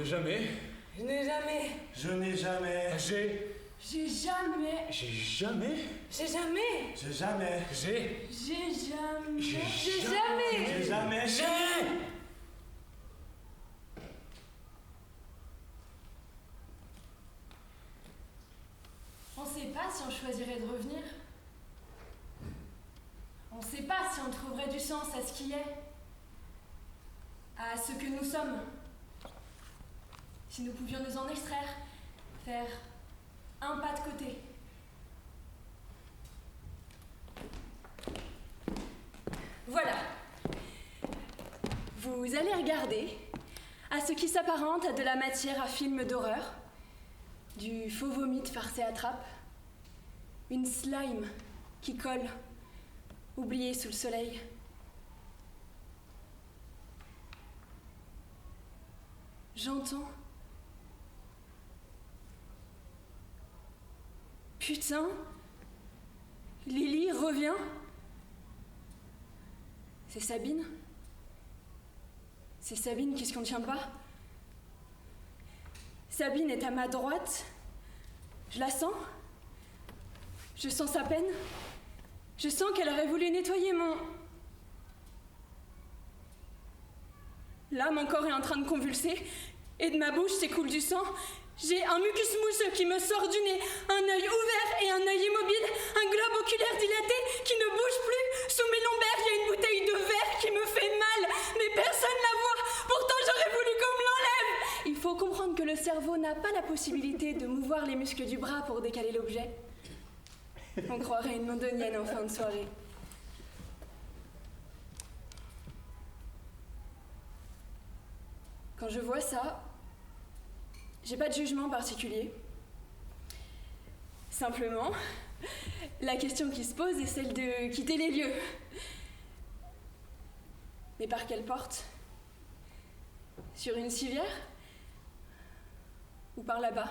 Jamais. Je n'ai jamais. Je n'ai jamais. J'ai jamais. J'ai jamais. J'ai jamais. J'ai jamais. J'ai jamais. J'ai jamais. jamais. On sait pas si on choisirait de revenir. On sait pas si on trouverait du sens à ce qui est. À ce que nous sommes. Si nous pouvions nous en extraire, faire un pas de côté. Voilà. Vous allez regarder à ce qui s'apparente à de la matière à film d'horreur, du faux vomi de farce et attrape, une slime qui colle, oubliée sous le soleil. J'entends. Putain, Lily revient. C'est Sabine. C'est Sabine qui se contient pas. Sabine est à ma droite. Je la sens. Je sens sa peine. Je sens qu'elle aurait voulu nettoyer mon... Là, mon corps est en train de convulser et de ma bouche s'écoule du sang. J'ai un mucus mousseux qui me sort du nez, un œil ouvert et un œil immobile, un globe oculaire dilaté qui ne bouge plus. Sous mes lombaires, il y a une bouteille de verre qui me fait mal, mais personne ne la voit. Pourtant, j'aurais voulu qu'on me l'enlève. Il faut comprendre que le cerveau n'a pas la possibilité de mouvoir les muscles du bras pour décaler l'objet. On croirait une londonienne en fin de soirée. Quand je vois ça, j'ai pas de jugement particulier. Simplement, la question qui se pose est celle de quitter les lieux. Mais par quelle porte? Sur une civière? Ou par là-bas?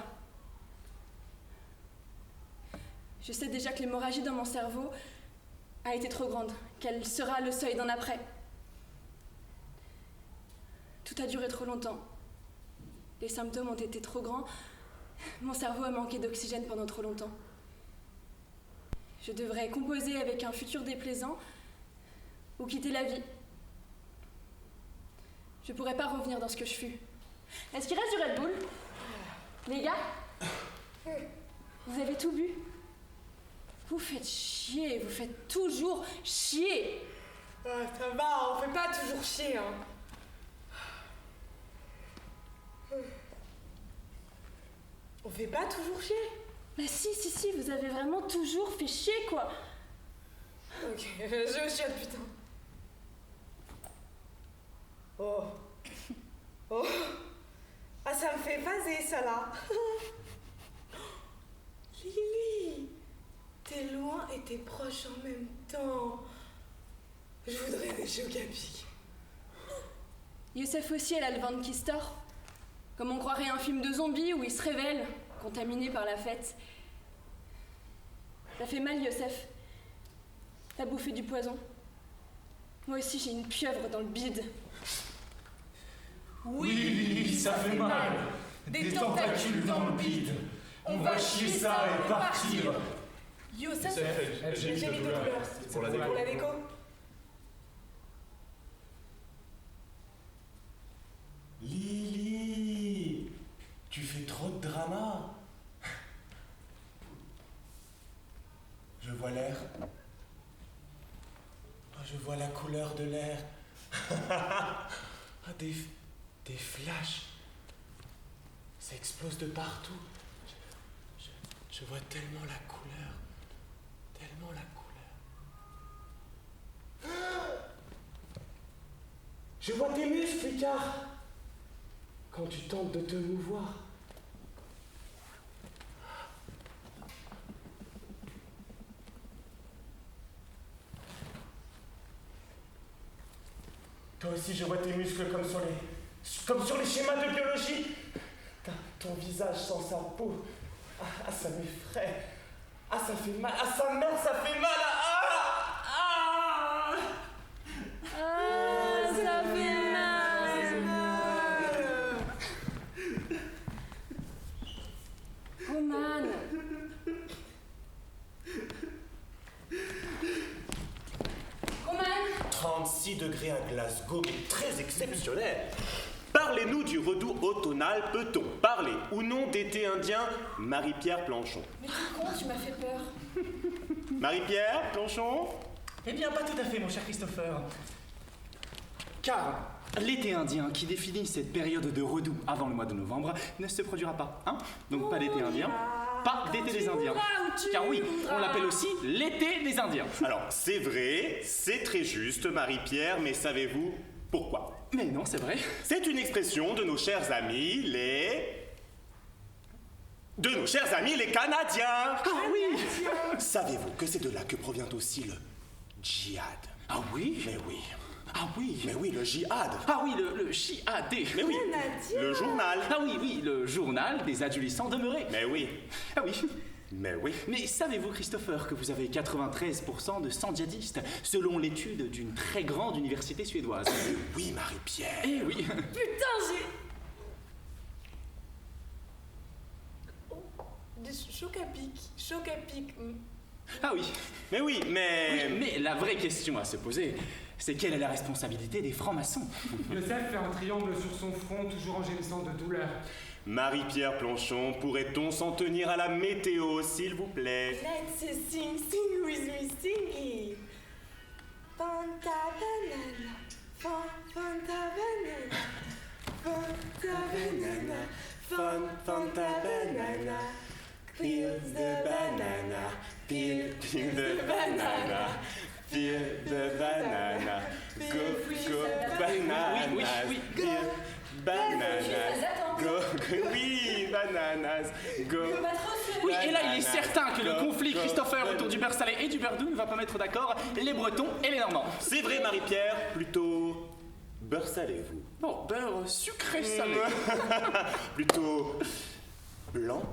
Je sais déjà que l'hémorragie dans mon cerveau a été trop grande, qu'elle sera le seuil d'un après. Tout a duré trop longtemps. Les symptômes ont été trop grands. Mon cerveau a manqué d'oxygène pendant trop longtemps. Je devrais composer avec un futur déplaisant ou quitter la vie. Je pourrais pas revenir dans ce que je fus. Est-ce qu'il reste du Red Bull? Les gars? Vous avez tout bu? Vous faites chier, vous faites toujours chier. Ça va, on fait pas toujours chier, hein. On fait pas toujours chier. Bah si, vous avez vraiment toujours fait chier, quoi. Ok, je chiotte, putain. Oh. Ah, ça me fait vaser, ça, là. Lily, t'es loin et t'es proche en même temps. Je voudrais des chocs à pic. Youssef aussi, elle a le ventre qui se tord. Comme on croirait un film de zombies où il se révèle, contaminé par la fête. Ça fait mal, Youssef. T'as bouffé du poison. Moi aussi, j'ai une pieuvre dans le bide. Oui, ça fait mal. Des tentacules dans le bide. On va chier ça et partir. Youssef, j'ai mis de douleur. C'est pour la déco. Lily, tu fais trop de drama. Je vois l'air. Je vois la couleur de l'air. Des flashs. Ça explose de partout. Je vois tellement la couleur. Tellement la couleur. Je vois tes muscles, Picard. Quand tu tentes de te mouvoir. Toi aussi, je vois tes muscles comme sur les schémas de biologie. Ton visage sans sa peau. Ah, ça m'effraie. Ah, ça fait mal. Ah, sa mère, ça fait mal. Ça fait mal. 36 degrés à Glasgow, mais très exceptionnel. Parlez-nous du redout automnal, peut-on parler ou non d'été indien, Marie-Pierre Planchon? Mais tu con, tu m'as fait peur. Marie-Pierre Planchon? Eh bien, pas tout à fait, mon cher Christopher. Car l'été indien qui définit cette période de redout avant le mois de novembre ne se produira pas, hein? Donc pas d'été indien, pas d'été des Indiens. Car oui, on l'appelle aussi l'été des Indiens. Alors, c'est vrai, c'est très juste, Marie-Pierre, mais savez-vous pourquoi? Mais non, c'est vrai. C'est une expression de nos chers amis, de nos chers amis, les Canadiens. Ah oui. Savez-vous que c'est de là que provient aussi le djihad? Ah oui. Mais oui. Ah oui. Mais oui, le djihad. Ah oui, le JAD. Mais oui, Canadien. le journal. Ah oui, oui, le journal des adolescents demeurés. Mais oui, Ah oui. mais oui. Mais savez-vous, Christopher, que vous avez 93% de sans-djihadistes, selon l'étude d'une très grande université suédoise? Oui, Marie-Pierre. Eh oui. Putain, j'ai. Oh, des chocs à pic. Choc à pic. Ah oui. Mais oui, mais... Oui, mais la vraie question à se poser, c'est quelle est la responsabilité des francs-maçons? Yosef fait un triangle sur son front, toujours en gémissant de douleur. Marie-Pierre Planchon, pourrait-on s'en tenir à la météo, s'il vous plaît? Let's sing with me, sing it. Fanta banana, Fanta banana, Fanta banana, Fanta banana, Peel the banana, peel the banana, peel the banana, go bananas, Oui, oui, oui. peel bananas, oui, bananas, go. Oui, et là, il est certain que le Go, conflit go, Christopher go. autour du beurre salé et du beurre doux ne va pas mettre d'accord les Bretons et les Normands. C'est vrai, Marie-Pierre, plutôt beurre salé, vous. Bon, beurre sucré salé. Plutôt blanc,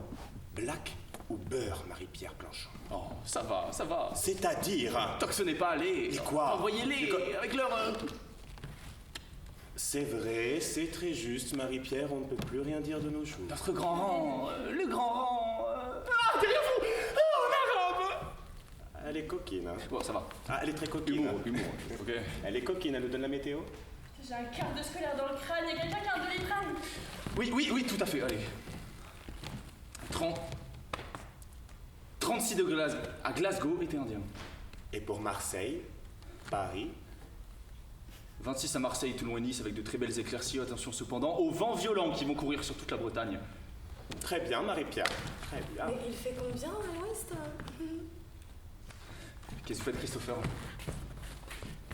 black ou beurre, Marie-Pierre Planchon. Oh, ça va, ça va. C'est-à-dire... Tant que ce n'est pas allé. Et quoi? Envoyez-les Et quoi? avec leur... C'est vrai, c'est très juste, Marie-Pierre, on ne peut plus rien dire de nos jours. Notre grand rang, le grand rang... Ah, derrière vous! Oh, ma robe! Elle est coquine, hein. Bon, ça va. Ah, elle est très coquine. Humour, ok. Elle est coquine, elle nous donne la météo. J'ai un quart de scolaire dans le crâne, y'a quelqu'un qui a un doliprane. Oui, tout à fait, allez. 36 degrés à Glasgow, été indien. Et pour Marseille, Paris, 26 à Marseille, Toulon et Nice avec de très belles éclaircies. Attention cependant aux vents violents qui vont courir sur toute la Bretagne. très bien, Marie-Pierre. Très bien. Mais il fait combien à l'ouest? Qu'est-ce que vous faites, Christopher?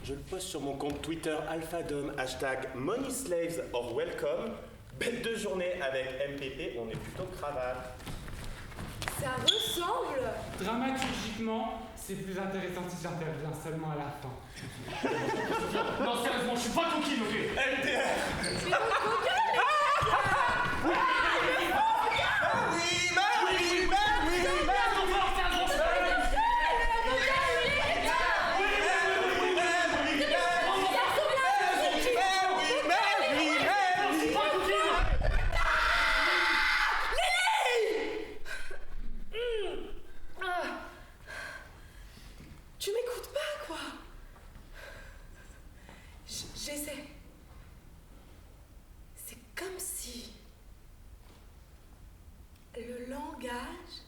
Je le poste sur mon compte Twitter AlphaDom, hashtag MoneySlaves or Welcome. Bête de journée avec MPP, on est plutôt cravate. Ça ressemble. Dramaturgiquement, c'est plus intéressant si j'interviens seulement à la fin. Non, sérieusement, je suis pas coquine, ok? Tu m'écoutes pas, quoi. J'essaie. C'est comme si le langage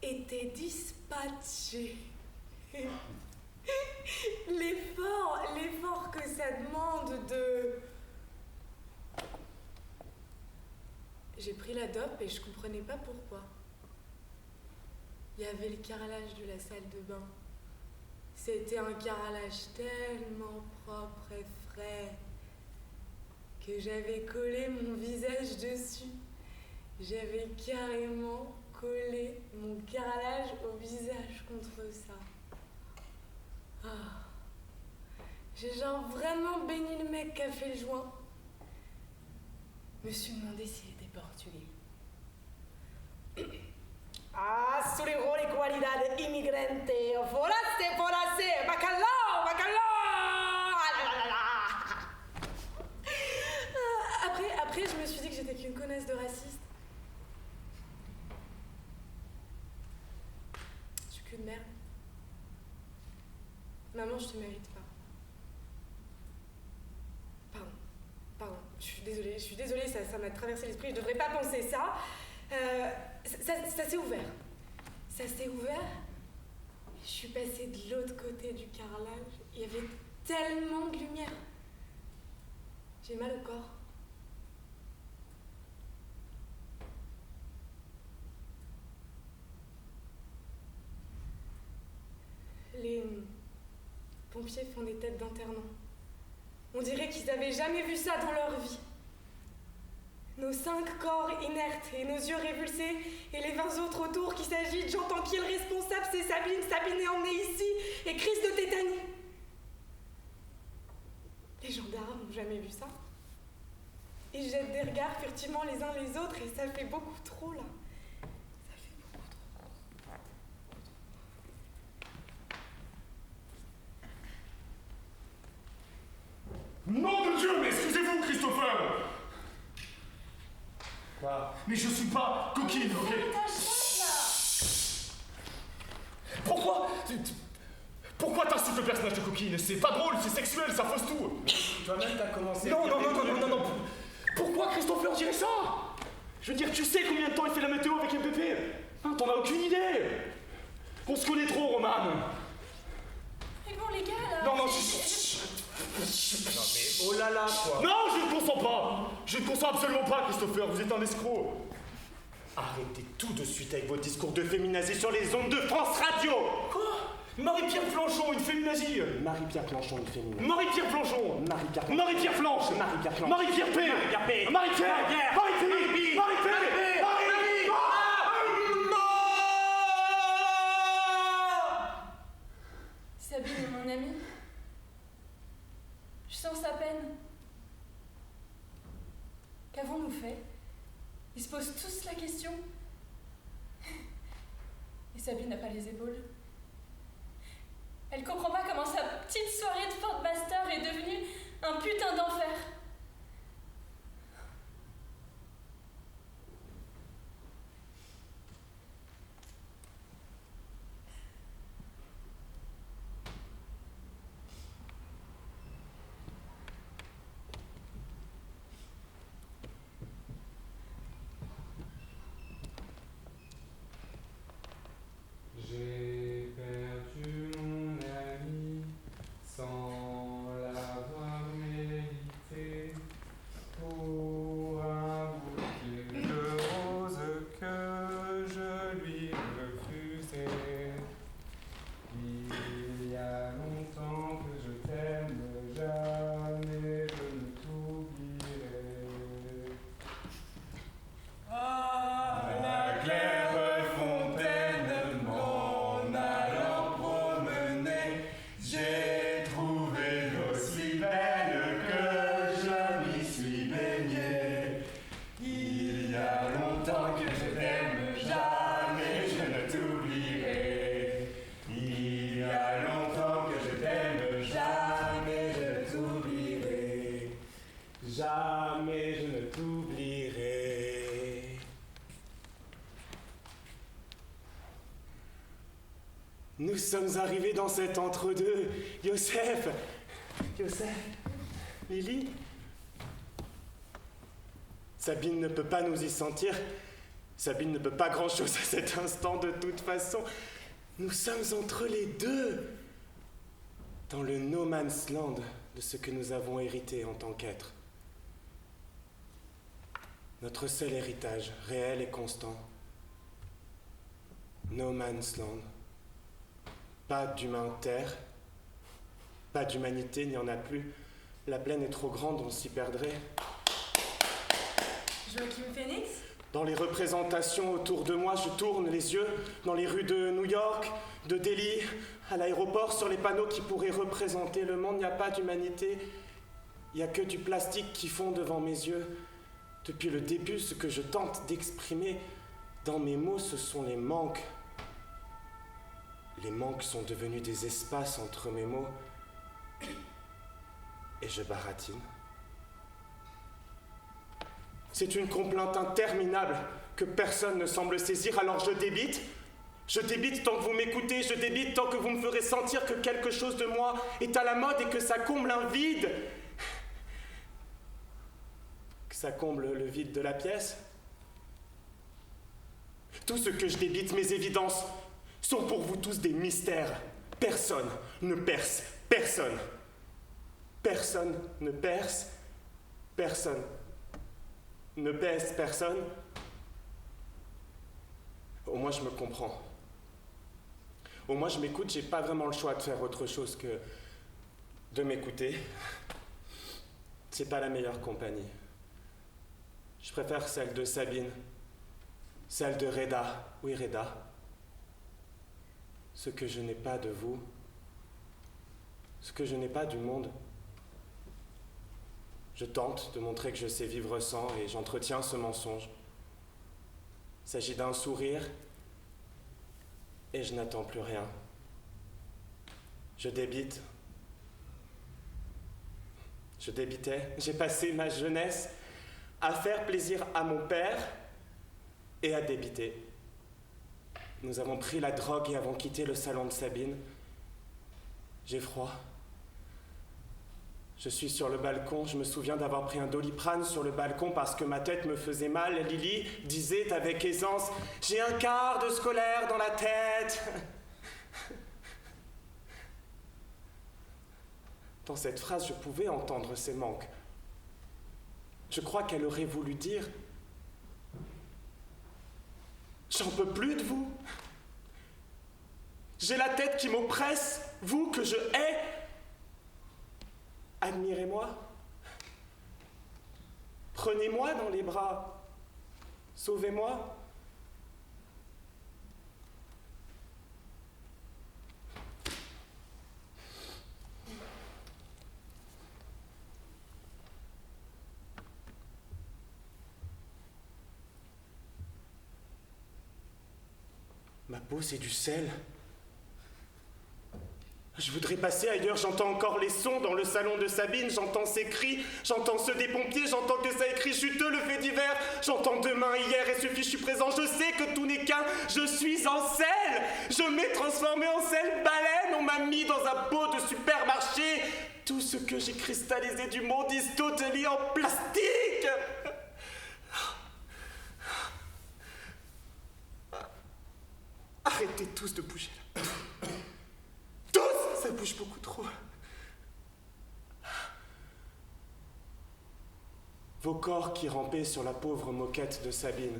était dispatché. L'effort que ça demande de... J'ai pris la dope et je comprenais pas pourquoi. Il y avait le carrelage de la salle de bain. C'était un carrelage tellement propre et frais que j'avais collé mon visage dessus. J'avais carrément collé mon carrelage au visage contre ça. Ah. J'ai genre vraiment béni le mec qui a fait le joint. Je me suis demandé s'il était portugais. Ah, sur les rôles et qualités immigrante, foraste, bacalao. Après, je me suis dit que j'étais qu'une connasse de raciste. Je suis qu'une merde. Maman, je te mérite pas. suis désolée, ça m'a traversé l'esprit, je devrais pas penser ça. Ça s'est ouvert. Ça s'est ouvert. Je suis passée de l'autre côté du carrelage. Il y avait tellement de lumière. J'ai mal au corps. Les pompiers font des têtes d'enterrement. On dirait qu'ils n'avaient jamais vu ça dans leur vie. Nos 5 corps inertes et nos yeux révulsés et les 20 autres autour qui s'agitent. J'entends qui est le responsable, c'est Sabine. Sabine est emmenée ici et crise de tétanie. Les gendarmes n'ont jamais vu ça. Ils jettent des regards furtivement les uns les autres et ça fait beaucoup trop là. Ça fait beaucoup trop. Nom de Dieu, mais excusez-vous, Christopher! Quoi? Mais je suis pas coquine, ok? Pourquoi t'insultes le personnage de coquine? C'est pas drôle, c'est sexuel, ça fausse tout! Toi-même, t'as commencé... Non. Pourquoi Christopher dirait ça? Je veux dire, tu sais combien de temps il fait la météo avec MPP? Hein, t'en as aucune idée! On se connaît trop, Roman! Mais bon, les gars, là... Non, Non mais oh là là, quoi. Non, je ne consens pas! Je ne consens absolument pas, Christopher, vous êtes un escroc! Arrêtez tout de suite avec vos discours de féminazie sur les ondes de France Radio. Quoi? Marie-Pierre Planchon, une féminazie! Marie-Pierre Planchon, une féminazie. Marie-Pierre Planchon! Marie-Pierre Marie-Pierre Planche! Marie-Pierre Planche. Marie-Pierre P! Marie-Pierre P! Marie-Pierre! Marie-Pierre! Marie-P! Marie-P! Sabine est mon amie. Je sens sa peine. Qu'avons-nous fait? Ils se posent tous la question. Et Sabine n'a pas les épaules. Elle comprend pas comment sa petite soirée de Fort Master est devenue un putain d'enfer. J'ai perdu mon ami sans l'avoir mérité pour un bouquet de roses que je lui refusais. Il y a longtemps que je t'aime, jamais je ne t'oublierai. La claire fontaine, m'en allant promener, j'ai trouvé l'eau si belle que je m'y suis baigné. Il y a longtemps que je t'aime, jamais je ne t'oublierai. Il y a longtemps que je t'aime, jamais je ne t'oublierai. Jamais je ne t'oublierai. Nous sommes arrivés dans cet entre-deux. Yosef, Lily. Sabine ne peut pas nous y sentir. Sabine ne peut pas grand-chose à cet instant de toute façon. Nous sommes entre les deux. Dans le no man's land de ce que nous avons hérité en tant qu'être. Notre seul héritage, réel et constant. No man's land. Pas d'humain-terre, pas d'humanité, il n'y en a plus. La plaine est trop grande, on s'y perdrait. Joachim Phoenix? Dans les représentations autour de moi, je tourne les yeux dans les rues de New York, de Delhi, à l'aéroport, sur les panneaux qui pourraient représenter le monde. Il n'y a pas d'humanité, il n'y a que du plastique qui fond devant mes yeux. Depuis le début, ce que je tente d'exprimer dans mes mots, ce sont les manques. Les manques sont devenus des espaces entre mes mots. Et je baratine. C'est une complainte interminable que personne ne semble saisir, alors je débite. Je débite tant que vous m'écoutez, je débite tant que vous me ferez sentir que quelque chose de moi est à la mode et que ça comble un vide. Que Ça comble le vide de la pièce. Tout ce que je débite, mes évidences, sont pour vous tous des mystères. Personne ne perce personne. Personne ne perce personne. Ne pèse personne. Au moins je me comprends. Au moins je m'écoute, j'ai pas vraiment le choix de faire autre chose que de m'écouter. C'est pas la meilleure compagnie. Je préfère celle de Sabine, celle de Reda. Oui, Reda. Ce que je n'ai pas de vous, ce que je n'ai pas du monde. Je tente de montrer que je sais vivre sans et j'entretiens ce mensonge. Il s'agit d'un sourire et je n'attends plus rien. Je débite. Je débitais. J'ai passé ma jeunesse à faire plaisir à mon père et à débiter. Nous avons pris la drogue et avons quitté le salon de Sabine. J'ai froid. Je suis sur le balcon. Je me souviens d'avoir pris un Doliprane sur le balcon parce que ma tête me faisait mal. Lily disait avec aisance « J'ai un quart de scolaire dans la tête !» Dans cette phrase, je pouvais entendre ses manques. Je crois qu'elle aurait voulu dire « J'en peux plus de vous. J'ai la tête qui m'oppresse, vous que je hais. Admirez-moi. Prenez-moi dans les bras. Sauvez-moi. » Ma peau, c'est du sel. Je voudrais passer ailleurs, j'entends encore les sons dans le salon de Sabine, j'entends ses cris, j'entends ceux des pompiers, j'entends que ça écrit chuteux le fait divers, j'entends demain, hier et ce fichu présent, je sais que tout n'est qu'un, je suis en sel, je m'ai transformé en sel baleine, on m'a mis dans un pot de supermarché, tout ce que j'ai cristallisé du monde is totally en plastique. Arrêtez tous de bouger là. Tous, ça bouge beaucoup trop. Vos corps qui rampaient sur la pauvre moquette de Sabine.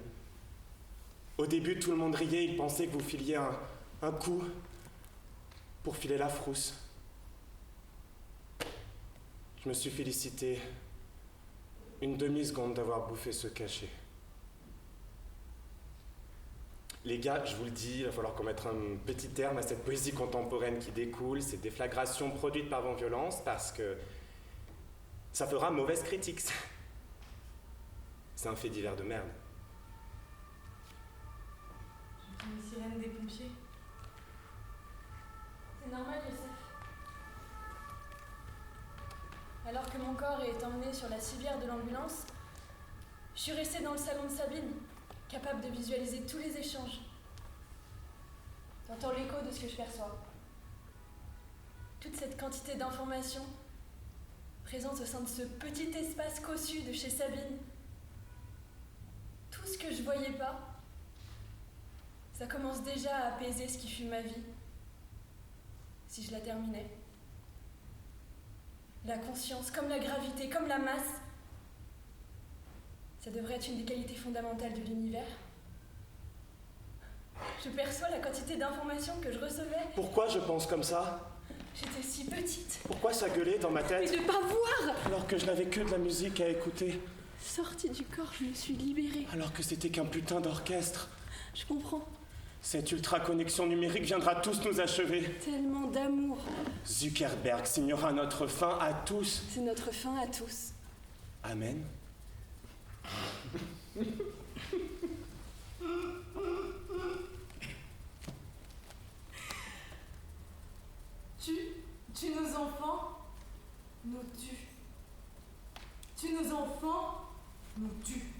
Au début, tout le monde riait, il pensait que vous filiez un coup pour filer la frousse. Je me suis félicité une demi-seconde d'avoir bouffé ce cachet. Les gars, je vous le dis, il va falloir qu'on mette un petit terme à cette poésie contemporaine qui découle, ces déflagrations produites par Violence, parce que ça fera mauvaise critique. C'est un fait divers de merde. J'entends les sirènes des pompiers. C'est normal, Youssef. Alors que mon corps est emmené sur la civière de l'ambulance, je suis restée dans le salon de Sabine, capable de visualiser tous les échanges. J'entends l'écho de ce que je perçois. Toute cette quantité d'informations présente au sein de ce petit espace cossu de chez Sabine. Tout ce que je voyais pas, ça commence déjà à apaiser ce qui fut ma vie, si je la terminais. La conscience, comme la gravité, comme la masse, ça devrait être une des qualités fondamentales de l'univers. Je perçois la quantité d'informations que je recevais. Pourquoi je pense comme ça? J'étais si petite. Pourquoi ça gueulait dans ma Et tête? de pas voir! Alors que je n'avais que de la musique à écouter. Sortie du corps, je me suis libérée. Alors que c'était qu'un putain d'orchestre. Je comprends. Cette ultra-connexion numérique viendra tous nous achever. Tellement d'amour. Zuckerberg signera notre fin à tous. C'est notre fin à tous. Amen. Tu nos enfants nous tues. Tu nos enfants nous tues.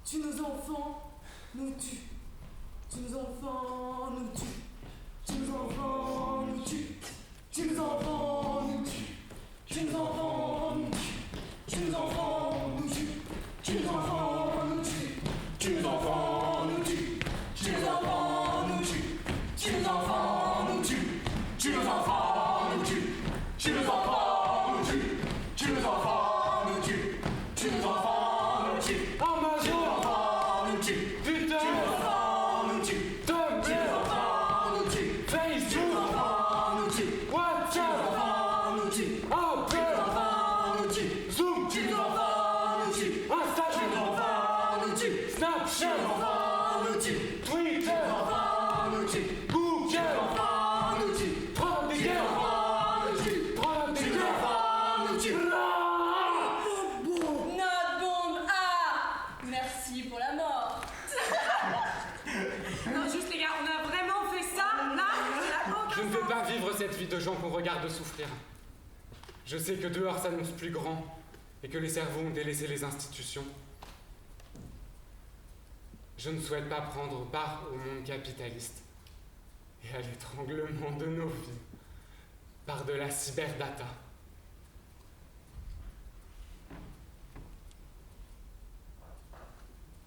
Tu nos enfants nous tues. Tu nos enfants nous tues. Tu nos enfants nous tues. Tu nos enfants nous tues. Tu nos enfants nous tues. Tu nos enfants nous tues. tue les enfants, nous tue, tue les enfants, nous tue, tue les enfants, nous tue, tue les enfants, nous tue, tue les enfants, nous tue, tue les enfants, nous tue, tue les enfants, nous tue, tue les enfants, nous tue, Oh ma tue les enfants, nous tue, putain, tue les enfants, nous tue, Tom, tue les enfants, nous tue, face, tue les enfants, nous tue, what's tue les up, enfants, nous tue, oh, tue les enfants, nous tue, zoom, tue les enfants, nous tue, tue les Instagram, enfants, nous tue, tue les Snapchat, enfants, nous tue, Twitter, enfants, nous tue, Google, enfants, nous tue, prends des guerres, enfants, nous tue, prends des guerres, enfants, nous tue. Notre bombe A. Merci pour la mort. Non, juste les gars, on a vraiment fait ça, là, ça n'a aucun Je ne veux sens. pas vivre cette vie de gens qu'on regarde souffrir. Je sais que dehors s'annonce plus grand et que les cerveaux ont délaissé les institutions. Je ne souhaite pas prendre part au monde capitaliste et à l'étranglement de nos vies par de la cyberdata.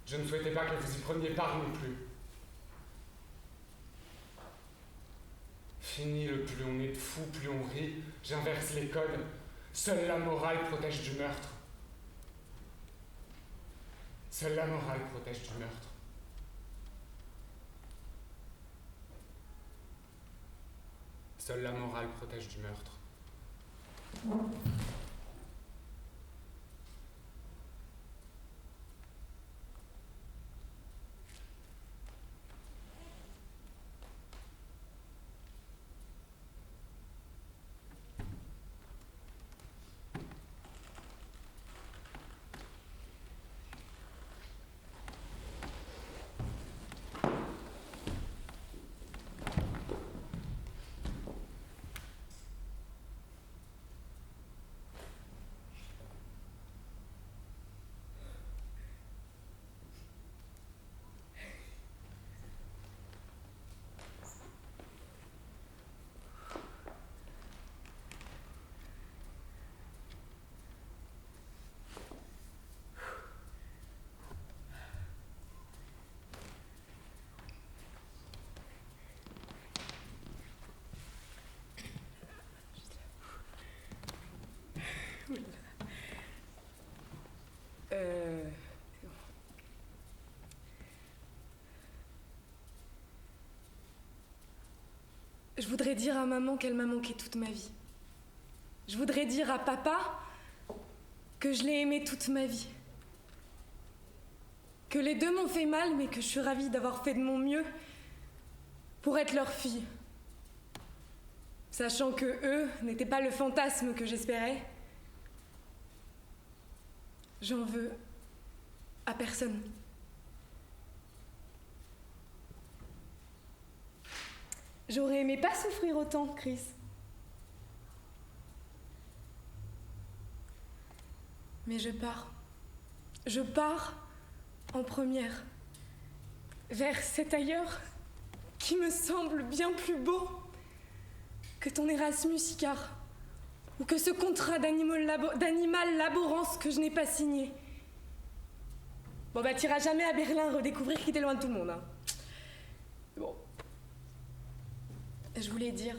Je ne souhaitais pas que vous y preniez part non plus. Fini le plus on est de fous, plus on rit, j'inverse les codes. Seule la morale protège du meurtre. Seule la morale protège du meurtre. Seule la morale protège du meurtre. Je voudrais dire à maman qu'elle m'a manqué toute ma vie. Je voudrais dire à papa que je l'ai aimé toute ma vie. Que les deux m'ont fait mal, mais que je suis ravie d'avoir fait de mon mieux pour être leur fille. Sachant que eux n'étaient pas le fantasme que j'espérais. J'en veux à personne. J'aurais aimé pas souffrir autant, Chris. Mais je pars. Je pars en première. Vers cet ailleurs qui me semble bien plus beau que ton Erasmus Icare. Ou que ce contrat d'animal laborance que je n'ai pas signé. Bon bah t'iras jamais à Berlin redécouvrir qui t'es loin de tout le monde, hein. Bon. Je voulais dire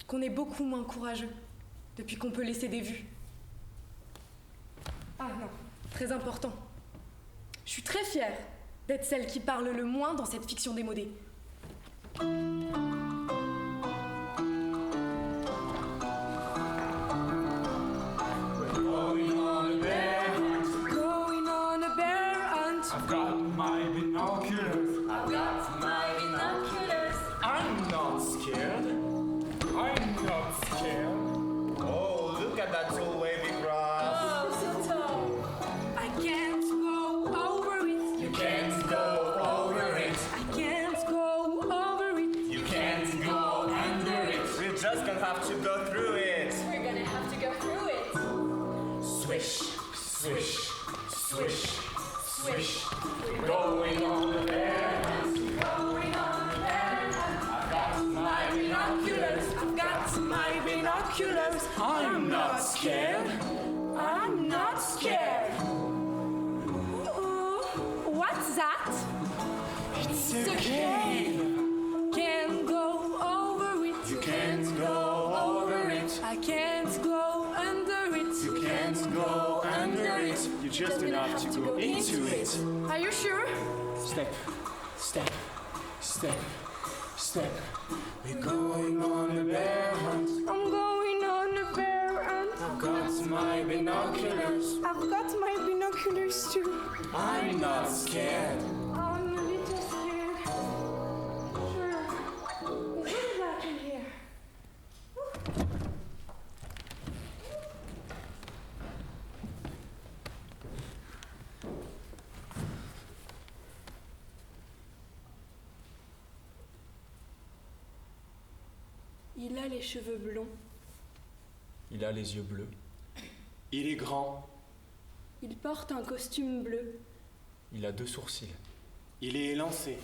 qu'on est beaucoup moins courageux depuis qu'on peut laisser des vues. Ah non, très important. Je suis très fière d'être celle qui parle le moins dans cette fiction démodée. I've got my binoculars. I've got my binoculars. I'm not scared. I'm not scared. Oh, look at that tall wavy grass. Oh, so tall. I can't go over it. You can't go over it. I can't go over it. You can't go under it. We're just gonna have to go through it. We're gonna have to go through it. Swish, swish, swish, swish. We're Going on the bear. going on the bear hunt. I've got my binoculars. I've got my binoculars. I'm not scared. It's okay. Can't go over it. You can't go over it. I can't go under it. You can't go under it. You just enough to go into it. Are you sure? Step, step, step, step. We're going on a bear hunt. I'm going on a bear hunt. I've got my binoculars. I've got my binoculars too. I'm not scared. I'm a little scared. Sure. It's really dark in here. Il a les cheveux blonds. Il a les yeux bleus. Il est grand. Il porte un costume bleu. Il a 2 sourcils. Il est élancé.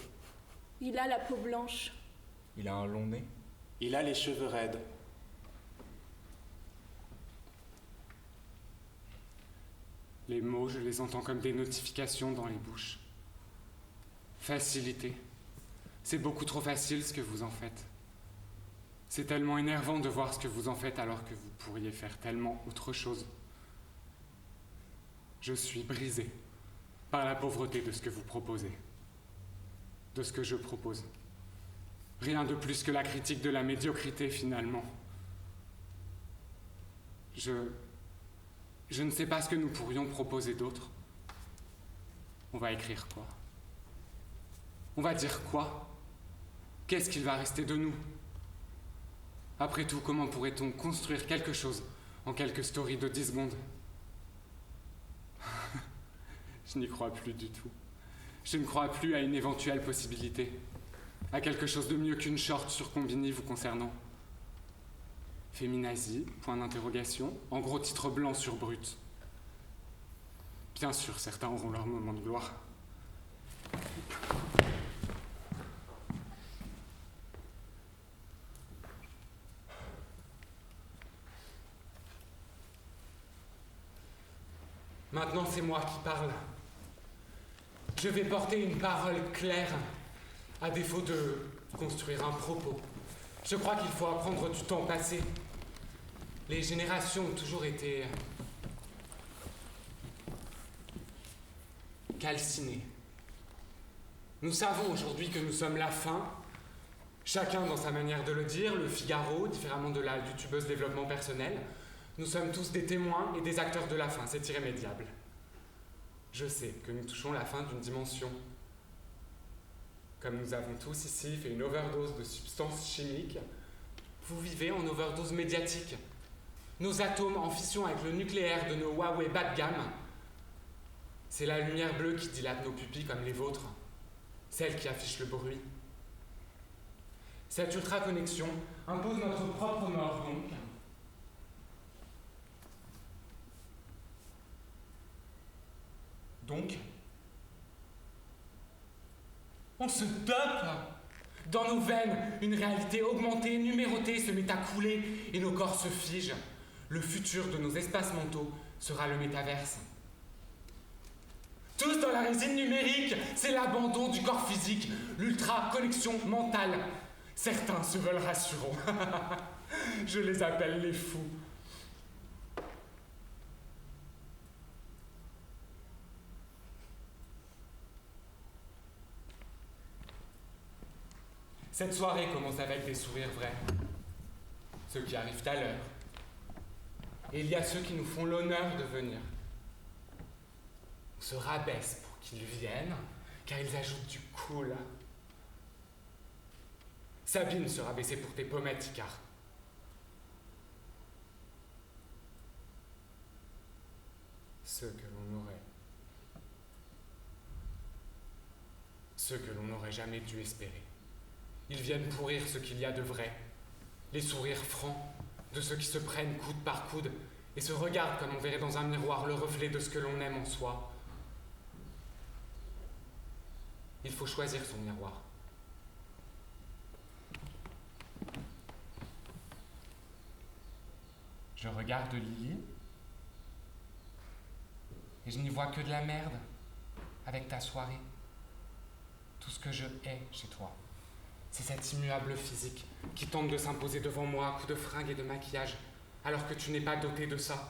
Il a la peau blanche. Il a un long nez. Il a les cheveux raides. Les mots, je les entends comme des notifications dans les bouches. Facilité. C'est beaucoup trop facile ce que vous en faites. C'est tellement énervant de voir ce que vous en faites alors que vous pourriez faire tellement autre chose. Je suis brisé par la pauvreté de ce que vous proposez, de ce que je propose. Rien de plus que la critique de la médiocrité finalement. Je ne sais pas ce que nous pourrions proposer d'autre. On va écrire quoi? On va dire quoi? Qu'est-ce qu'il va rester de nous? Après tout, comment pourrait-on construire quelque chose en quelques stories de 10 secondes? Je n'y crois plus du tout. Je ne crois plus à une éventuelle possibilité, à quelque chose de mieux qu'une short sur Combini vous concernant. Féminazie, point d'interrogation, en gros titre blanc sur brut. Bien sûr, certains auront leur moment de gloire. Maintenant, c'est moi qui parle. Je vais porter une parole claire, à défaut de construire un propos. Je crois qu'il faut apprendre du temps passé. Les générations ont toujours été calcinées. Nous savons aujourd'hui que nous sommes la fin, chacun dans sa manière de le dire, le Figaro, différemment de la youtubeuse développement personnel. Nous sommes tous des témoins et des acteurs de la fin, c'est irrémédiable. Je sais que nous touchons la fin d'une dimension. Comme nous avons tous ici fait une overdose de substances chimiques, vous vivez en overdose médiatique. Nos atomes en fission avec le nucléaire de nos Huawei bas de gamme. C'est la lumière bleue qui dilate nos pupilles comme les vôtres, celle qui affiche le bruit. Cette ultra-connexion impose notre propre mort donc. Donc, on se dope. Dans nos veines, une réalité augmentée, numérotée se met à couler et nos corps se figent. Le futur de nos espaces mentaux sera le métaverse. Tous dans la résine numérique, c'est l'abandon du corps physique, l'ultra-connexion mentale. Certains se veulent rassurants. Je les appelle les fous. Cette soirée commence avec des sourires vrais. Ceux qui arrivent à l'heure. Et il y a ceux qui nous font l'honneur de venir. On se rabaisse pour qu'ils viennent, car ils ajoutent du cool. Sabine se rabaissait pour tes pommettes, Icar. Ceux que l'on n'aurait jamais dû espérer. Ils viennent pourrir ce qu'il y a de vrai, les sourires francs de ceux qui se prennent coude par coude et se regardent comme on verrait dans un miroir le reflet de ce que l'on aime en soi. Il faut choisir son miroir. Je regarde Lily et je n'y vois que de la merde avec ta soirée. Tout ce que je hais chez toi, c'est cet immuable physique qui tente de s'imposer devant moi à coups de fringues et de maquillage, alors que tu n'es pas doté de ça.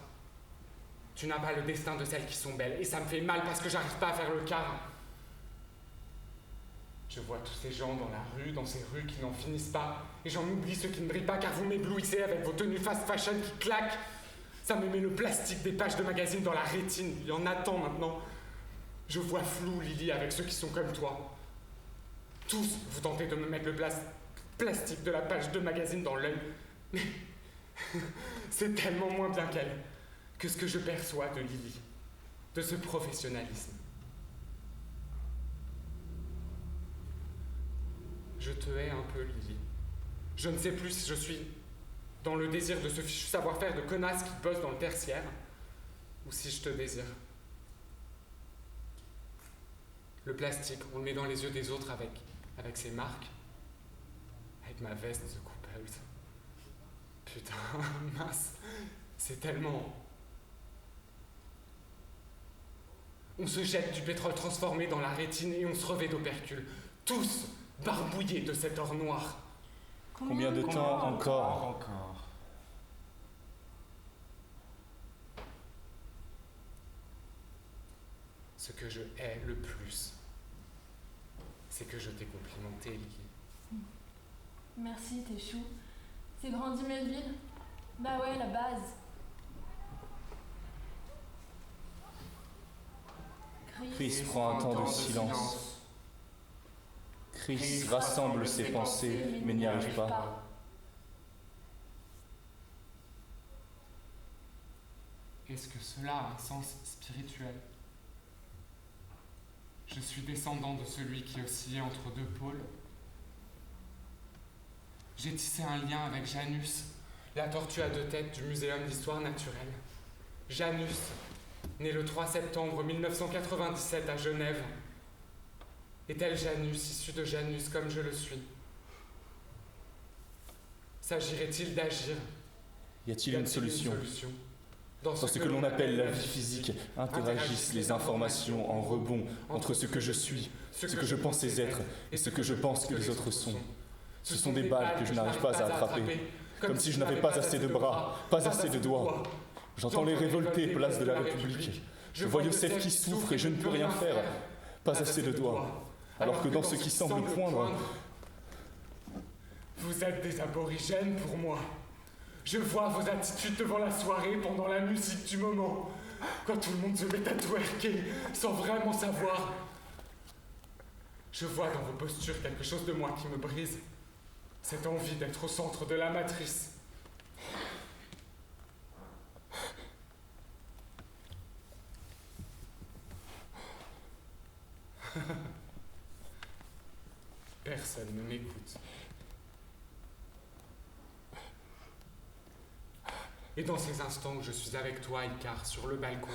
Tu n'as pas le destin de celles qui sont belles, et ça me fait mal parce que j'arrive pas à faire le quart. Je vois tous ces gens dans la rue, dans ces rues qui n'en finissent pas, et j'en oublie ceux qui ne brillent pas car vous m'éblouissez avec vos tenues fast fashion qui claquent. Ça me met le plastique des pages de magazines dans la rétine, il y en a tant maintenant. Je vois flou, Lily, avec ceux qui sont comme toi. Tous, vous tentez de me mettre le plastique de la page de magazine dans l'œil. Mais c'est tellement moins bien qu'elle, que ce que je perçois de Lily, de ce professionnalisme. Je te hais un peu, Lily. Je ne sais plus si je suis dans le désir de ce fichu savoir-faire de connasse qui bosse dans le tertiaire, ou si je te désire. Le plastique, on le met dans les yeux des autres avec ses marques, avec ma veste de coupeuse. Putain, mince, c'est tellement... On se jette du pétrole transformé dans la rétine et on se revêt d'opercules, tous barbouillés de cet or noir. Combien de temps encore? Ce que je hais le plus, c'est que je t'ai complimenté, Lily. Merci, t'es chou. C'est grandi Melville? Bah ouais, la base. Chris prend un temps de silence. Chris rassemble ses pensées, mais n'y arrive pas. Est-ce que cela a un sens spirituel? Je suis descendant de celui qui oscillait entre deux pôles. J'ai tissé un lien avec Janus, la tortue à deux têtes du Muséum d'histoire naturelle. Janus, né le 3 septembre 1997 à Genève. Est-elle Janus, issue de Janus comme je le suis? S'agirait-il d'agir? Y a-t-il une solution? Dans ce que l'on appelle la vie physique, interagissent les informations en rebond entre ce que je suis, ce que je pensais être et ce que je pense que les autres sont. Ce sont des balles que je n'arrive pas à attraper, comme si je n'avais pas assez de bras, pas assez de doigts. J'entends les révoltés place de la République. Je vois Youssef qui souffre et je ne peux rien faire. Pas assez de doigts. Alors que dans ce qui semble poindre... Vous êtes des aborigènes pour moi. Je vois vos attitudes devant la soirée pendant la musique du moment. Quand tout le monde se met à twerker sans vraiment savoir. Je vois dans vos postures quelque chose de moi qui me brise. Cette envie d'être au centre de la matrice. Personne ne m'écoute. Et dans ces instants où je suis avec toi, Icar, sur le balcon,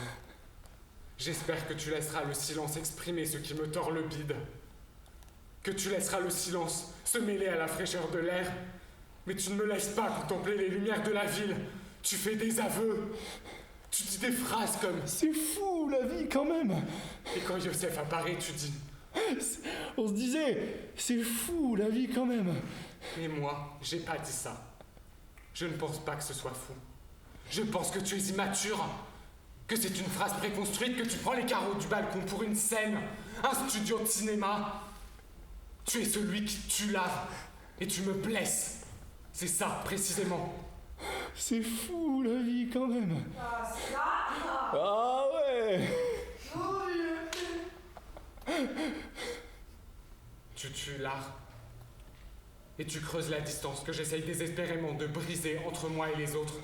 j'espère que tu laisseras le silence exprimer ce qui me tord le bide. Que tu laisseras le silence se mêler à la fraîcheur de l'air. Mais tu ne me laisses pas contempler les lumières de la ville. Tu fais des aveux. Tu dis des phrases comme « C'est fou, la vie, quand même !» Et quand Youssef apparaît, tu dis « On se disait, c'est fou, la vie, quand même !» Et moi, j'ai pas dit ça. Je ne pense pas que ce soit fou. Je pense que tu es immature, que c'est une phrase préconstruite, que tu prends les carreaux du balcon pour une scène, un studio de cinéma. Tu es celui qui tue l'art et tu me blesses. C'est ça, précisément. C'est fou, la vie, quand même. Ah, ça. Ah ouais. Tu tues l'art et tu creuses la distance que j'essaye désespérément de briser entre moi et les autres.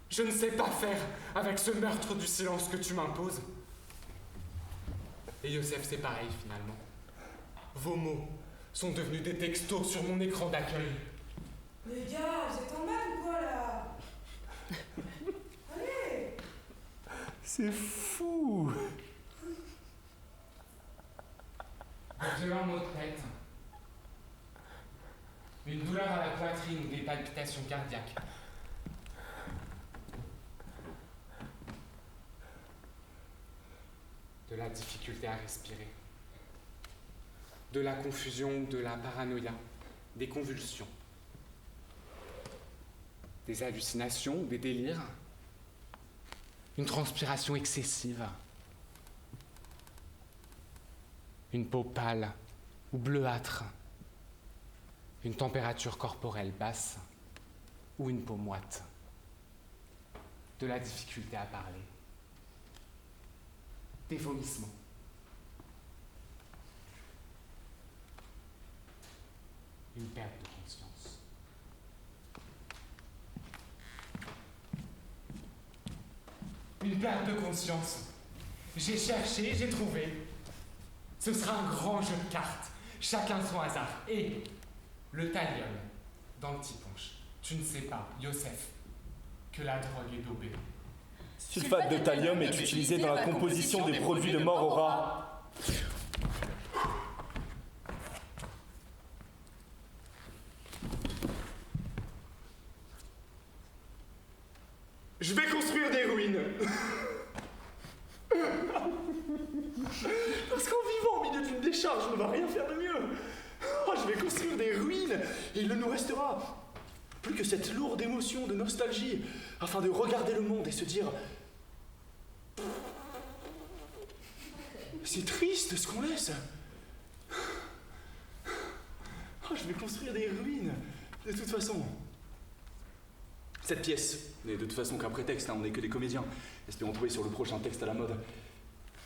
Je ne sais pas faire avec ce meurtre du silence que tu m'imposes. Et Youssef, c'est pareil finalement. Vos mots sont devenus des textos sur mon écran d'accueil. Les gars, vous êtes en mal ou quoi là? Allez! C'est fou. J'ai un mot de tête. Une douleur à la poitrine ou des palpitations cardiaques. De la difficulté à respirer. de la confusion, de la paranoïa, des convulsions, des hallucinations, des délires, une transpiration excessive, une peau pâle ou bleuâtre, une température corporelle basse ou une peau moite, de la difficulté à parler, des vomissements, une perte de conscience. Une perte de conscience. J'ai cherché, j'ai trouvé. Ce sera un grand jeu de cartes, chacun son hasard. Et le thallium dans le petit punch. Tu ne sais pas, Youssef, que la drogue est dopée. Sulfate de thallium est utilisé dans la composition des produits de mort au rat. Je vais construire des ruines. Parce qu'en vivant au milieu d'une décharge, on ne va rien faire de mieux. Oh, je vais construire des ruines et il ne nous restera plus que cette lourde émotion de nostalgie afin de regarder le monde et se dire c'est triste ce qu'on laisse. Oh, je vais construire des ruines de toute façon. Cette pièce n'est de toute façon qu'un prétexte, hein, on n'est que des comédiens. Espérons trouver sur le prochain texte à la mode.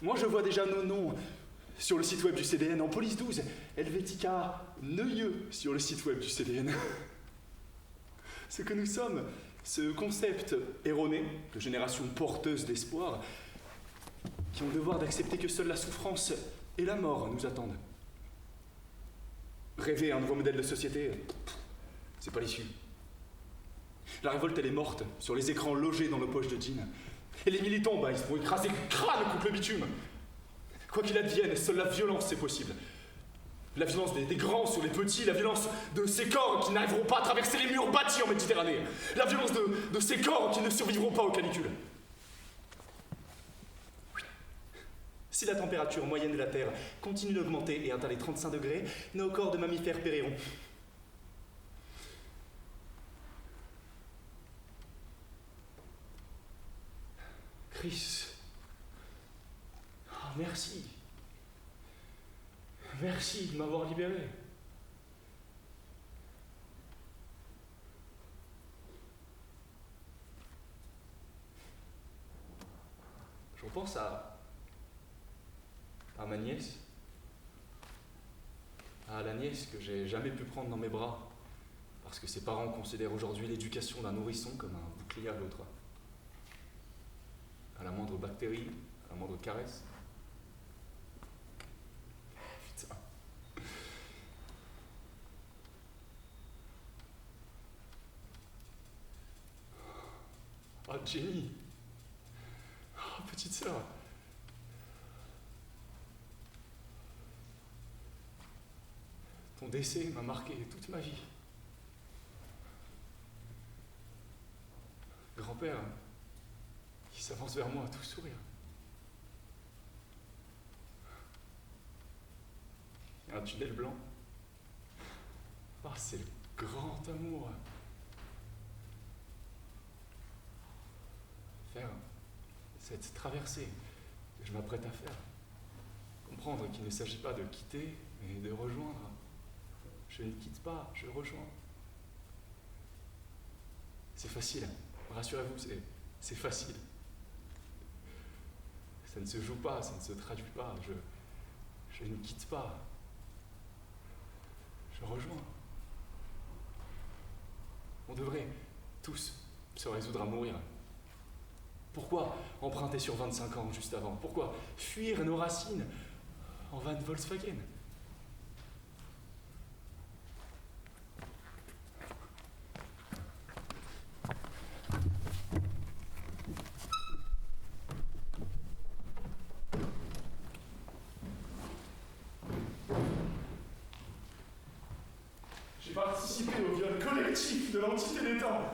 Moi je vois déjà nos noms sur le site web du CDN en police 12, Helvetica Neuilleux sur le site web du CDN. Ce que nous sommes, ce concept erroné de génération porteuse d'espoir, qui ont le devoir d'accepter que seule la souffrance et la mort nous attendent. Rêver un nouveau modèle de société, c'est pas l'issue. La révolte, elle est morte, sur les écrans logés dans nos poches de jeans. Et les militants, ils se font écraser le crâne contre le bitume. Quoi qu'il advienne, seule la violence est possible. La violence des grands sur les petits, la violence de ces corps qui n'arriveront pas à traverser les murs bâtis en Méditerranée. La violence de ces corps qui ne survivront pas aux canicules. Oui. Si la température moyenne de la Terre continue d'augmenter et atteint les 35 degrés, nos corps de mammifères périront. Chris. Oh, merci. Merci de m'avoir libéré. Je repense à ma nièce. À la nièce que j'ai jamais pu prendre dans mes bras. Parce que ses parents considèrent aujourd'hui l'éducation d'un nourrisson comme un bouclier à l'autre. À la moindre bactérie, à la moindre caresse. Putain. Oh, Jenny. Oh, petite sœur. Ton décès m'a marqué toute ma vie. Grand-père, il s'avance vers moi, tout sourire. Il y a un tunnel blanc. Ah, c'est le grand amour. Faire cette traversée que je m'apprête à faire. Comprendre qu'il ne s'agit pas de quitter, mais de rejoindre. Je ne quitte pas, je rejoins. C'est facile, rassurez-vous, c'est facile. Ça ne se joue pas, ça ne se traduit pas. Je ne quitte pas. Je rejoins. On devrait tous se résoudre à mourir. Pourquoi emprunter sur 25 ans juste avant? Pourquoi fuir nos racines en van Volkswagen? J'ai participé au viol collectif de l'entité des temps.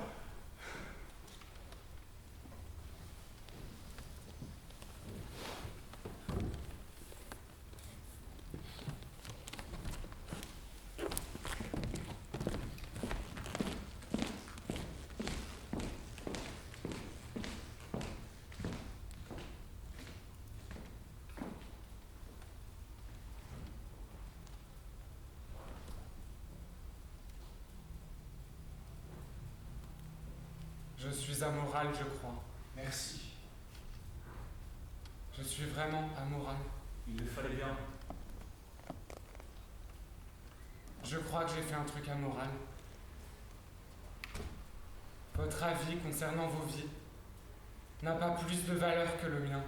Je suis amoral, je crois. Merci. Je suis vraiment amoral. Il le fallait bien. Je crois que j'ai fait un truc amoral. Votre avis concernant vos vies n'a pas plus de valeur que le mien.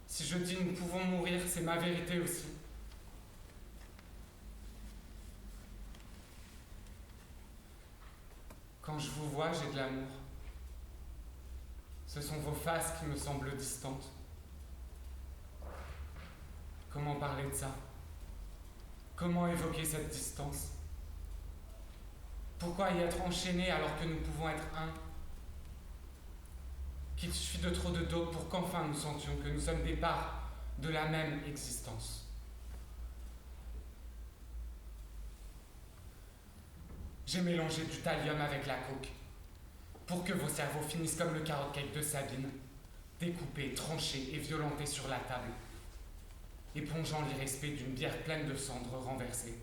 Si je dis nous pouvons mourir, c'est ma vérité aussi. Quand je vous vois, j'ai de l'amour. Ce sont vos faces qui me semblent distantes. Comment parler de ça? Comment évoquer cette distance? Pourquoi y être enchaîné alors que nous pouvons être un? Qu'il suffit de trop de dope pour qu'enfin nous sentions que nous sommes des parts de la même existence. J'ai mélangé du thallium avec la coke pour que vos cerveaux finissent comme le carrot cake de Sabine, découpés, tranchés et violentés sur la table, épongeant l'irrespect d'une bière pleine de cendres renversées.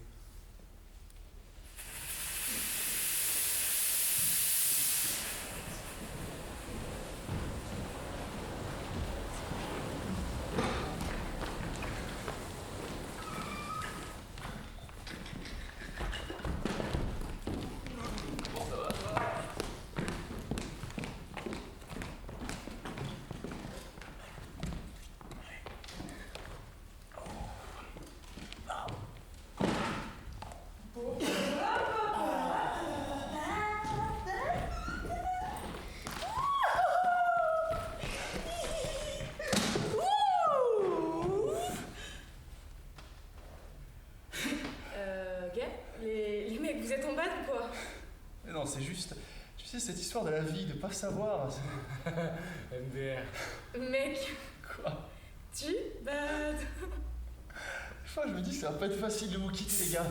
Les mecs, vous êtes en bas ou quoi? Mais non, c'est juste. Tu sais, cette histoire de la vie, de pas savoir. MDR. Mec, Quoi? tu bad. Des fois, je me dis, ça va pas être facile de vous quitter, les gars.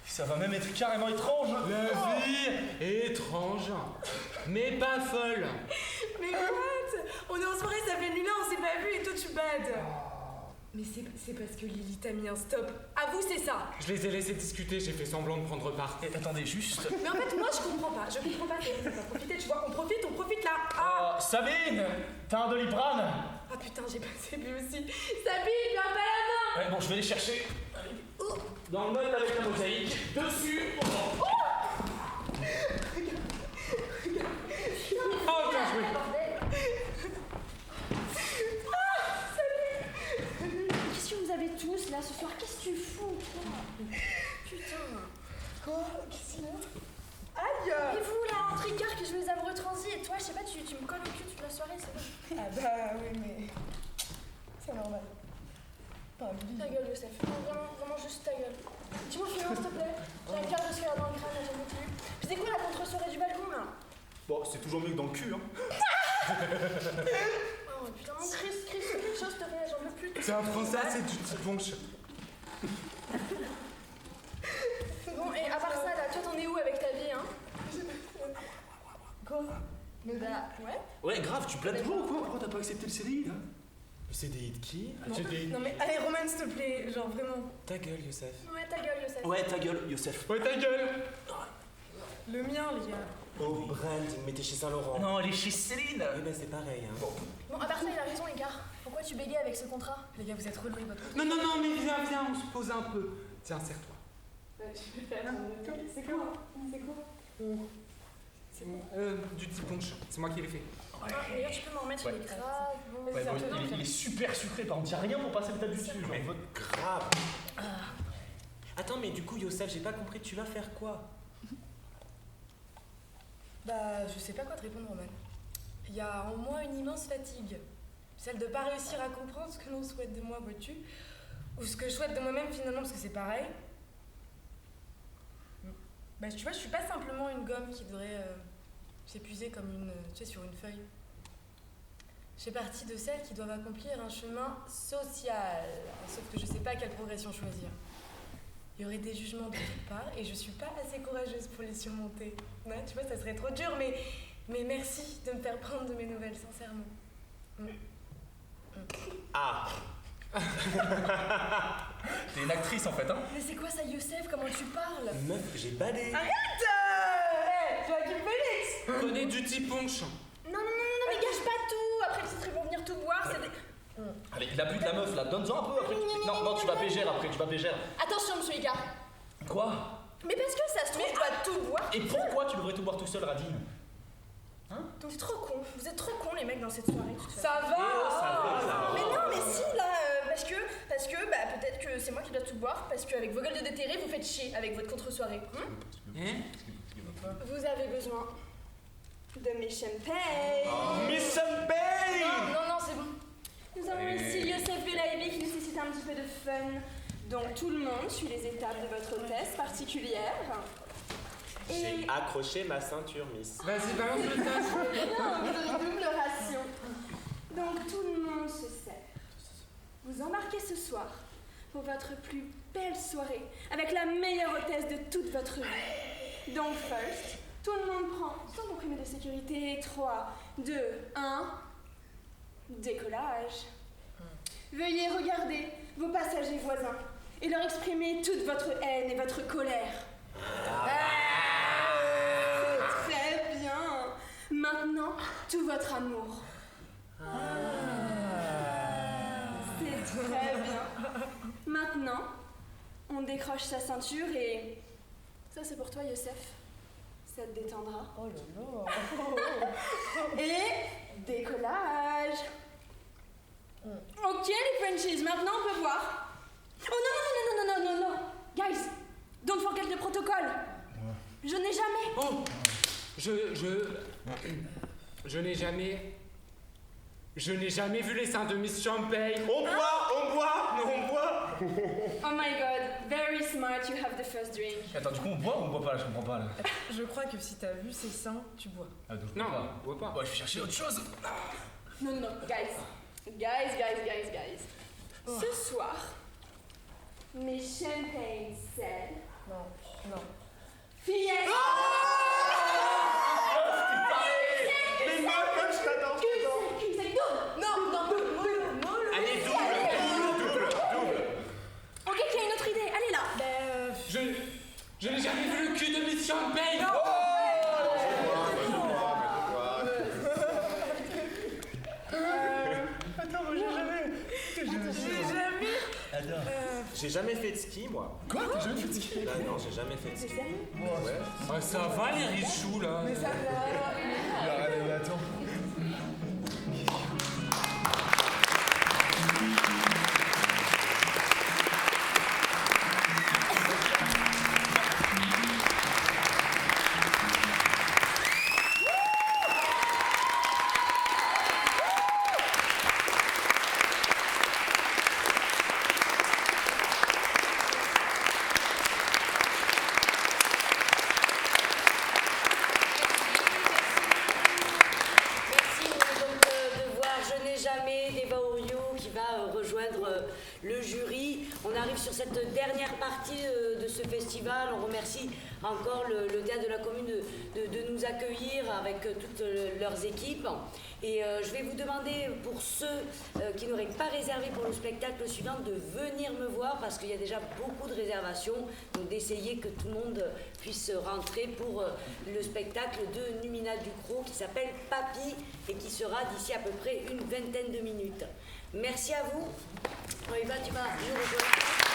Ça va même être carrément étrange. La vie est étrange, mais pas folle. Mais what? On est en soirée, ça fait une nuit là, on s'est pas vu et toi tu bad. Mais c'est parce que Lily t'a mis un stop. Avoue, c'est ça. Je les ai laissés discuter, j'ai fait semblant de prendre part. Et attendez, juste. Mais en fait, moi je comprends pas. Je comprends pas que t'as profité, tu vois. On profite là. Ah, Sabine, t'as un Doliprane? ah putain, j'ai passé lui aussi. Sabine, viens pas la main. Ouais, bon, je vais les chercher. Dans le mode avec la mosaïque. Dessus. Oh, bien joué. Qu'est-ce que vous avez tous là ce soir? Qu'est-ce que tu fous, toi? Putain. Quoi? Qu'est-ce qu'il y a? Aïe. Et vous là, en tricard que je les avais retransis et toi, je sais pas, tu me colles au cul toute la soirée, c'est bon. Ah bah oui, mais c'est normal. Pas Lily. Ta gueule, Youssef. Non, vraiment juste ta gueule. Dis-moi, Philo, s'il te plaît. J'ai un quart de square dans le crâne, j'en peux plus. Puis c'est quoi la contre-soirée du balcon là? Bon, c'est toujours mieux que dans le cul, hein. Oh putain, non, Chris, fais quelque chose, s'il te plaît, j'en peux plus. C'est un français, c'est du petit punch. Bon, et à part ça, là, toi t'en es où avec ta vie, hein? Quoi? Bah, ouais. Ouais, grave, tu plates toujours ou quoi? Pourquoi t'as pas accepté le CDI, là? Le CDI de qui? Non mais allez, Roman, s'il te plaît, genre vraiment. Ta gueule, Youssef. Ouais, ta gueule, Youssef. Ouais, ta gueule, Youssef. Ouais, ta gueule. Le mien, les gars. Oh, Brand, mais t'es chez Saint-Laurent. Non, elle est chez Céline. Oui, ben c'est pareil, hein. Bon, à part ça, il a raison, les gars. Pourquoi tu bégayes avec ce contrat? Les gars, vous êtes relous, votre. Non, mais viens, on se pose un peu. Tiens, serre-toi. C'est quoi? C'est quoi? C'est moi. Du petit punch, c'est moi qui l'ai fait. Ah, d'ailleurs, tu peux m'en remettre, il est grave. Bon, Ouais, c'est bon, un peu il est super sucré, par contre, y'a rien pour passer le tas dessus. Genre, votre... Grave. Attends, mais du coup, Youssef, j'ai pas compris, tu vas faire quoi? Bah, je sais pas quoi te répondre, Roman. Il y a en moi une immense fatigue. Celle de pas réussir à comprendre ce que l'on souhaite de moi, vois-tu? Ou ce que je souhaite de moi-même finalement, parce que c'est pareil. Bah, tu vois, je suis pas simplement une gomme qui devrait s'épuiser comme une, tu sais, sur une feuille. Je fais partie de celles qui doivent accomplir un chemin social. Sauf que je sais pas quelle progression choisir. Il y aurait des jugements de toutes parts et je suis pas assez courageuse pour les surmonter. Ouais, tu vois, ça serait trop dur, mais merci de me faire prendre de mes nouvelles, sincèrement. Ah. T'es une actrice, en fait, hein. Mais c'est quoi ça, Youssef? Comment tu parles? Meuf, j'ai balé. Arrête! Joachim Félix. Prenez du petit punch. Non, mais gâche pas tout. Après, les autres, ils vont venir tout boire. C'est des... Allez, il a bu de la meuf là, donne-en un peu après. Non, tu vas bégère après, tu vas bégère. Attention, monsieur Icare. Quoi? Mais parce que ça se trouve, je dois tout boire. Et pourquoi tu devrais tout boire tout seul, Radine? T'es trop con. Vous êtes trop cons, les mecs, dans cette soirée. de toute façon. Ça va. Mais non, mais si, là, parce que, bah, peut-être que c'est moi qui dois tout boire, parce qu'avec vos gueules de déterré, vous faites chier avec votre contre-soirée. Vous avez besoin de mes champagnes. Miss Champagne! Non, c'est bon. Nous avons ici Youssef Belaïbi qui nécessite un petit peu de fun. Donc tout le monde suit les étapes de votre hôtesse particulière. J'ai accroché ma ceinture, Miss. Vas-y, balance le tasse. Non, vous aurez double ration. Donc tout le monde se sert. Vous embarquez ce soir pour votre plus belle soirée avec la meilleure hôtesse de toute votre vie. Donc first, tout le monde prend son comprimé de sécurité. 3, 2, 1, décollage. Veuillez regarder vos passagers voisins et leur exprimer toute votre haine et votre colère. C'est très bien. Maintenant, tout votre amour. C'est très bien. Maintenant, on décroche sa ceinture et... Ça, c'est pour toi, Youssef. Ça te détendra. Oh là là. Et décollage. Ok, les Frenchies, maintenant on peut voir. Oh non. Guys, don't forget le protocole. Je n'ai jamais... Oh, je n'ai jamais vu les seins de Miss Champagne. On boit! Oh my god, very smart, you have the first drink. Attends, du coup on boit ou on boit pas là? Je comprends pas là. Je crois que si t'as vu ses seins, tu bois. Ah, donc je Non, bois pas. on boit pas. Ouais, je vais chercher autre chose. Non, guys. Ce soir, mes champagnes sel. Non. Fiesta! Mais moi, je t'adore! Non. Allez, double. Ok, il y a une autre idée, allez là. Je n'ai jamais vu le cul de Miss Champagne. J'ai jamais fait de ski, moi. Quoi? T'as jamais fait de ski? Là, non, j'ai jamais fait de ski. Ouais. Ah, ça va les richoux là. Mais attends. le jury. On arrive sur cette dernière partie de ce festival. On remercie encore le théâtre de la commune de nous accueillir avec toutes leurs équipes. Et je vais vous demander, pour ceux qui n'auraient pas réservé pour le spectacle suivant, de venir me voir parce qu'il y a déjà beaucoup de réservations. Donc d'essayer que tout le monde puisse rentrer pour le spectacle de Numina Ducrot qui s'appelle Papy et qui sera d'ici à peu près une vingtaine de minutes. Merci à vous. Eva, tu vas nous rejoindre.